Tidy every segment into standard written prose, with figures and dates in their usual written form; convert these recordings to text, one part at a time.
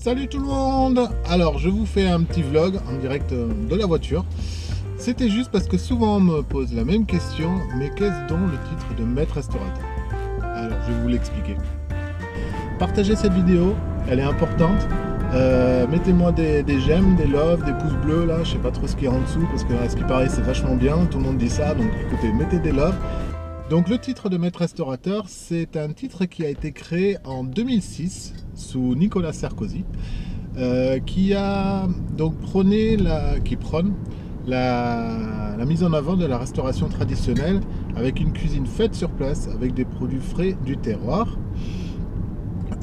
Salut tout le monde! Alors je vous fais un petit vlog en direct de la voiture. C'était juste parce que souvent on me pose la même question, mais qu'est-ce donc le titre de maître restaurateur? Alors je vais vous l'expliquer. Partagez cette vidéo, elle est importante. Mettez-moi des j'aime, des love, des pouces bleus là, je sais pas trop ce qu'il y a en dessous parce que à ce qui paraît c'est vachement bien, tout le monde dit ça, donc écoutez, mettez des love. Donc le titre de maître restaurateur, c'est un titre qui a été créé en 2006 sous Nicolas Sarkozy, qui prône la mise en avant de la restauration traditionnelle avec une cuisine faite sur place, avec des produits frais du terroir.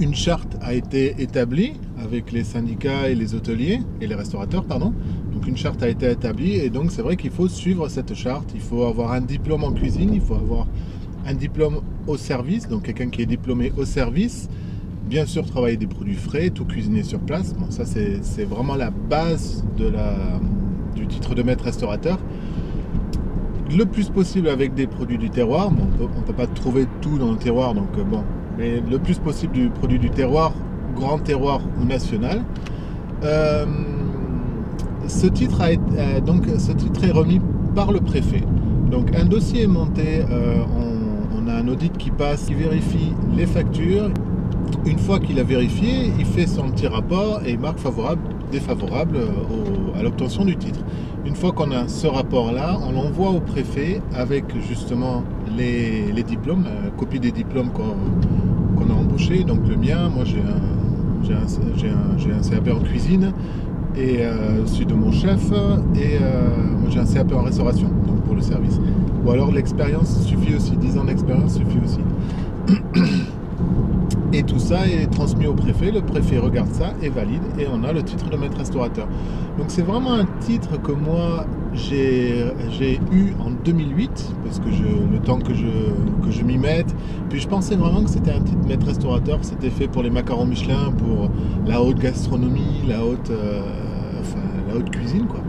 Une charte a été établie avec les syndicats et les hôteliers et les restaurateurs, pardon. Donc une charte a été établie et donc c'est vrai qu'il faut suivre cette charte. Il faut avoir un diplôme en cuisine, il faut avoir un diplôme au service, donc quelqu'un qui est diplômé au service. Bien sûr, travailler des produits frais, tout cuisiner sur place. Bon, ça c'est vraiment la base du titre de maître restaurateur. Le plus possible avec des produits du terroir. Bon, on peut pas trouver tout dans le terroir, donc bon. Mais le plus possible du produit du terroir, grand terroir ou national. Ce titre est remis par le préfet. Donc un dossier est monté, on a un audit qui passe, qui vérifie les factures. Une fois qu'il a vérifié, il fait son petit rapport et il marque favorable, défavorable à l'obtention du titre. Une fois qu'on a ce rapport-là, on l'envoie au préfet avec justement les diplômes, copie des diplômes qu'on a embauché. Donc le mien, moi j'ai un CAP en cuisine et celui de mon chef, et moi j'ai un CAP en restauration, donc pour le service. Ou alors l'expérience suffit aussi, 10 ans d'expérience suffit aussi. Et tout ça est transmis au préfet, le préfet regarde ça et valide, et on a le titre de maître restaurateur. Donc c'est vraiment un titre que moi j'ai eu en 2008, parce que le temps que je m'y mette, puis je pensais vraiment que c'était un titre maître restaurateur, c'était fait pour les macarons Michelin, pour la haute gastronomie, la haute cuisine quoi.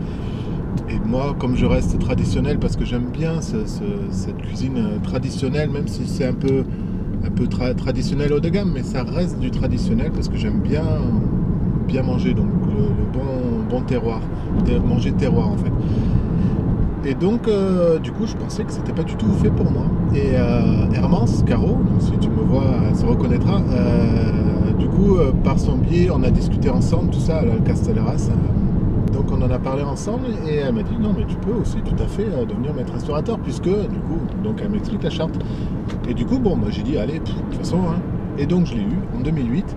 Et moi, comme je reste traditionnel, parce que j'aime bien cette cuisine traditionnelle, même si c'est un peu traditionnel haut de gamme, mais ça reste du traditionnel parce que j'aime bien manger, donc le bon terroir, manger terroir en fait. Et donc du coup je pensais que c'était pas du tout fait pour moi. Et Hermance Caro, si tu me vois, elle se reconnaîtra, du coup par son biais on a discuté ensemble tout ça à la Castelleras. Donc on en a parlé ensemble et elle m'a dit non mais tu peux aussi tout à fait devenir maître restaurateur, puisque du coup, donc elle m'explique la charte. Et du coup bon moi j'ai dit allez, de toute façon hein. Et donc je l'ai eu en 2008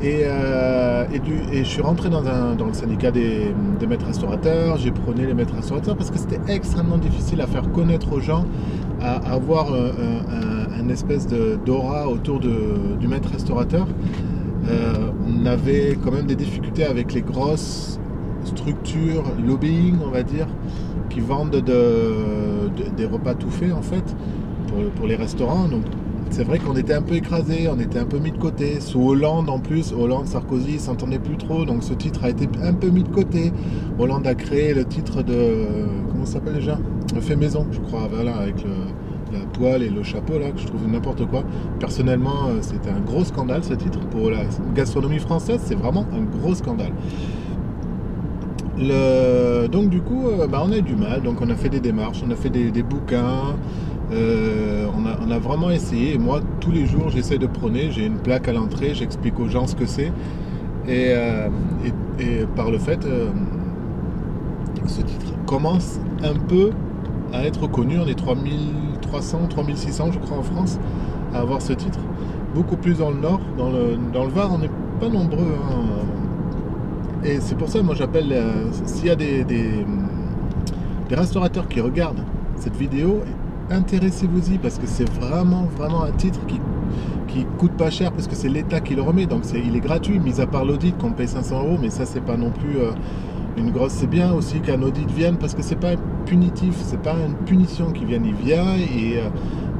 et je suis rentré dans le syndicat des maîtres restaurateurs. J'ai prôné les maîtres restaurateurs parce que c'était extrêmement difficile à faire connaître aux gens, à avoir un espèce d'aura autour du maître restaurateur. On avait quand même des difficultés avec les grosses structures, lobbying on va dire, qui vendent des repas tout faits en fait pour les restaurants. Donc c'est vrai qu'on était un peu écrasé, on était un peu mis de côté. Sous Hollande en plus, Hollande, Sarkozy, ils s'entendaient plus trop, donc ce titre a été un peu mis de côté. Hollande a créé le titre de, comment ça s'appelle déjà, le fait maison je crois, voilà, avec la toile et le chapeau là, que je trouve n'importe quoi. Personnellement c'était un gros scandale ce titre. Pour la gastronomie française c'est vraiment un gros scandale. Donc du coup on a eu du mal, donc on a fait des démarches, on a fait des bouquins, on a vraiment essayé. Et moi tous les jours j'essaie de prôner, j'ai une plaque à l'entrée, j'explique aux gens ce que c'est, et par le fait ce titre commence un peu à être connu. On est 3300, 3600 je crois en France à avoir ce titre, beaucoup plus dans le nord, dans le Var on n'est pas nombreux hein. Et c'est pour ça, moi j'appelle, s'il y a des restaurateurs qui regardent cette vidéo, intéressez-vous-y, parce que c'est vraiment un titre qui coûte pas cher, parce que c'est l'État qui le remet, donc il est gratuit, mis à part l'audit qu'on paye 500 €, mais ça c'est pas non plus une grosse. C'est bien aussi qu'un audit vienne, parce que c'est pas punitif, c'est pas une punition qui vient, il vient, et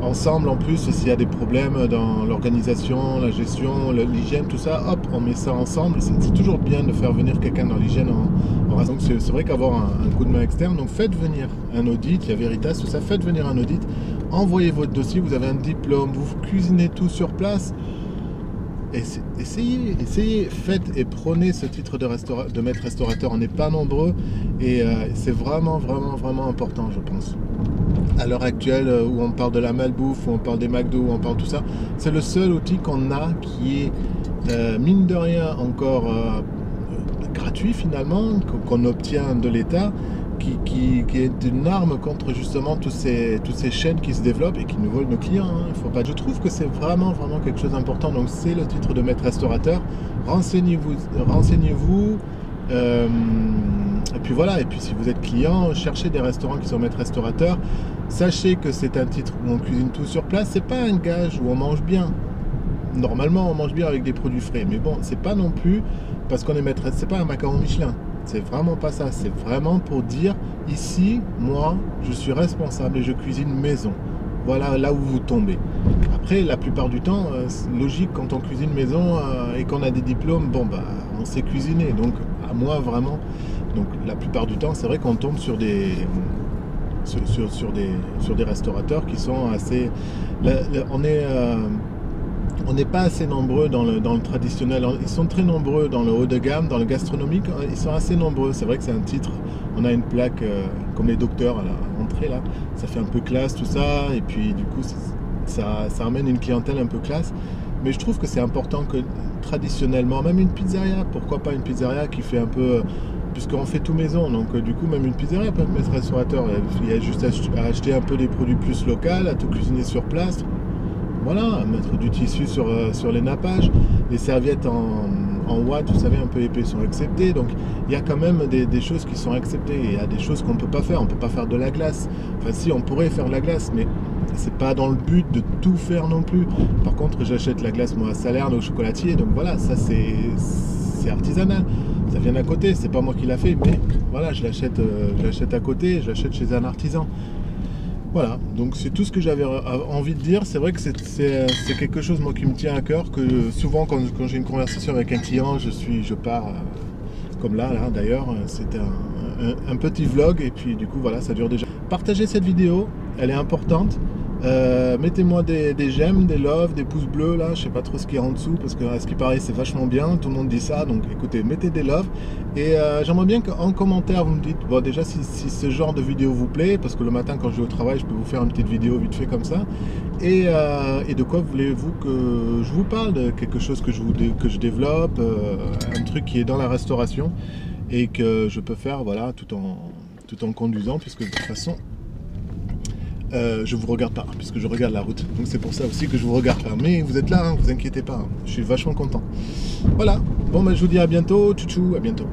ensemble en plus s'il y a des problèmes dans l'organisation, la gestion, l'hygiène, tout ça, hop, on met ça ensemble. C'est toujours bien de faire venir quelqu'un dans l'hygiène en raison. C'est vrai qu'avoir un coup de main externe, donc faites venir un audit, il y a Veritas, tout ça, faites venir un audit, envoyez votre dossier, vous avez un diplôme, vous cuisinez tout sur place. essayez, faites et prenez ce titre de maître restaurateur. On n'est pas nombreux et c'est vraiment, vraiment, vraiment important, je pense. À l'heure actuelle, où on parle de la malbouffe, où on parle des McDo, où on parle tout ça, c'est le seul outil qu'on a qui est, mine de rien, encore gratuit finalement, qu'on obtient de l'État, qui est une arme contre justement toutes ces chaînes qui se développent et qui nous volent nos clients. Hein. Faut pas... Je trouve que c'est vraiment, vraiment quelque chose d'important. Donc c'est le titre de maître restaurateur. Renseignez-vous. Et puis voilà, et puis si vous êtes client, cherchez des restaurants qui sont maîtres restaurateurs. Sachez que c'est un titre où on cuisine tout sur place. C'est pas un gage où on mange bien. Normalement, on mange bien avec des produits frais. Mais bon, c'est pas non plus parce qu'on est maître. C'est pas un macaron Michelin. C'est vraiment pas ça. C'est vraiment pour dire ici, moi, je suis responsable et je cuisine maison. Voilà là où vous tombez. Après, la plupart du temps, c'est logique quand on cuisine maison et qu'on a des diplômes, bon bah, on sait cuisiner. Donc, à moi vraiment. Donc, la plupart du temps, c'est vrai qu'on tombe sur des restaurateurs qui sont assez. On n'est pas assez nombreux dans le traditionnel. Ils sont très nombreux dans le haut de gamme, dans le gastronomique. Ils sont assez nombreux. C'est vrai que c'est un titre. On a une plaque comme les docteurs à l'entrée là. Ça fait un peu classe tout ça. Et puis du coup, ça amène une clientèle un peu classe. Mais je trouve que c'est important que traditionnellement, même une pizzeria, pourquoi pas une pizzeria qui fait un peu. Puisqu'on fait tout maison, donc du coup même une pizzeria peut être restaurateur. Il y a juste à acheter un peu des produits plus locaux, à tout cuisiner sur place. Voilà, mettre du tissu sur les nappages. Les serviettes en ouate, vous savez, un peu épais sont acceptées. Donc il y a quand même des choses qui sont acceptées. Il y a des choses qu'on ne peut pas faire. On ne peut pas faire de la glace. Enfin si, on pourrait faire de la glace, mais c'est pas dans le but de tout faire non plus. Par contre, j'achète la glace moi à Salerne au chocolatier. Donc voilà, ça c'est artisanal. Ça vient d'à côté, c'est pas moi qui l'a fait, mais voilà, je l'achète à côté, je l'achète chez un artisan. Voilà, donc c'est tout ce que j'avais envie de dire. C'est vrai que c'est quelque chose moi qui me tient à cœur, que souvent quand j'ai une conversation avec un client, je pars comme là d'ailleurs, c'était un petit vlog et puis du coup voilà, ça dure déjà. Partagez cette vidéo, elle est importante. Mettez-moi des j'aime, des love, des pouces bleus là, je sais pas trop ce qu'il y a en dessous parce que à ce qui paraît c'est vachement bien, tout le monde dit ça, donc écoutez, mettez des love et j'aimerais bien qu'en commentaire vous me dites, bon déjà si ce genre de vidéo vous plaît, parce que le matin quand je vais au travail je peux vous faire une petite vidéo vite fait comme ça, et de quoi voulez-vous que je vous parle, de quelque chose que je développe, un truc qui est dans la restauration et que je peux faire voilà tout en conduisant, puisque de toute façon je vous regarde pas, puisque je regarde la route. Donc c'est pour ça aussi que je vous regarde pas. Mais vous êtes là, hein, vous inquiétez pas. Hein. Je suis vachement content. Voilà. Bon, bah, je vous dis à bientôt. Tchou, à bientôt.